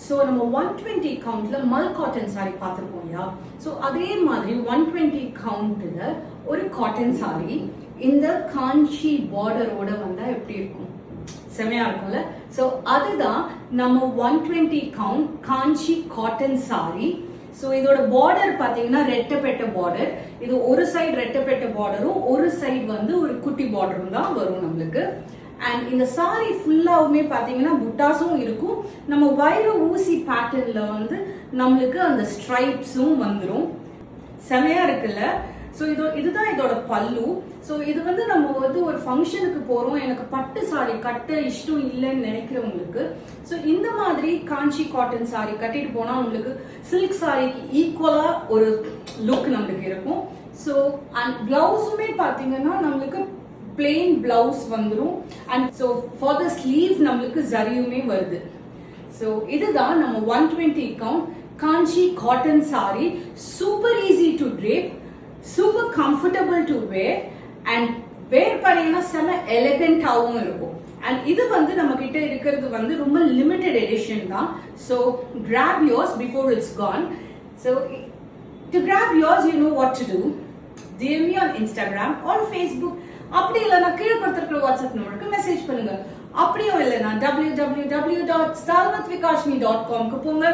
So நம்ம 120 கவுண்ட்ல மல் cotton sorry பார்த்துருக்கோம் இல்லையா? ஸோ அதே மாதிரி 120 கவுண்ட்ல ஒரு காட்டன் சாரி இந்த காஞ்சி பார்டரோட வந்தா எப்படி இருக்கும்? செமையா இருக்கும்ல? ஸோ அதுதான் நம்ம 120 count Kanchi cotton sorry. So இதோட பார்டர் பார்த்தீங்கன்னா ரெட்டப்பெட்ட பார்டர். இது ஒரு சைடு ரெட்டப்பெட்ட பார்டரும் ஒரு சைடு வந்து ஒரு குட்டி பார்டரும் தான் வரும் நம்மளுக்கு. அண்ட் இந்த சாரி ஃபுல்லாவுமே பார்த்தீங்கன்னா புட்டாஸும் இருக்கும். நம்ம வைர ஊசி பேட்டர்ன்ல வந்து நம்மளுக்கு அந்த ஸ்ட்ரைப்ஸும் வந்துடும். செமையா இருக்குல்ல? ஸோ இதுதான் இதோட பல்லு. ஸோ இது வந்து நம்ம வந்து ஒரு ஃபங்க்ஷனுக்கு போகிறோம், எனக்கு பட்டு சாரி கட்ட இஷ்டம் இல்லைன்னு நினைக்கிறவங்களுக்கு ஸோ இந்த மாதிரி காஞ்சி காட்டன் சாரி கட்டிட்டு போனால் உங்களுக்கு சில்க் சாரிக்கு ஈக்குவலாக ஒரு லுக் நம்மளுக்கு இருக்கும். ஸோ அண்ட் பிளவுஸுமே பார்த்தீங்கன்னா நம்மளுக்கு பிளெயின் பிளவுஸ் வந்துடும். And so for the sleeve நம்மளுக்கு ஜரியுமே வருது. ஸோ இதுதான் நம்ம 120 count Kanchi cotton sari. Super easy to drape, super comfortable to wear and wear பண்ணீங்கன்னா செம எலிகண்டாகவும் இருக்கும். அண்ட் இது வந்து நம்ம கிட்ட இருக்கிறது வந்து ரொம்ப லிமிடெட் எடிஷன் தான். So grab yours before it's gone. So to grab yours, you know what to do. DM me on Instagram or Facebook. அப்படி இல்லைன்னா கீழே கொடுத்துருக்கிற வாட்ஸ்அப் நம்பருக்கு மெசேஜ் பண்ணுங்க. அப்படியும் இல்லைன்னா www.stylewithvikashni.com போங்க.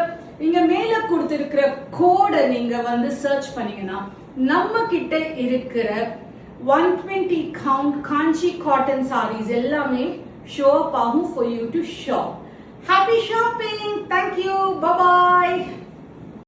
இங்க மேல கொடுத்திருக்கிற கோடை நீங்க வந்து சர்ச் பண்ணீங்கன்னா நம்ம கிட்ட இருக்கிற 120 கவுண்ட் காஞ்சி காட்டன் சாரீஸ் எல்லாமே ஷோ அப் ஆகும் for you to shop. Happy shopping. Thank you. Bye bye.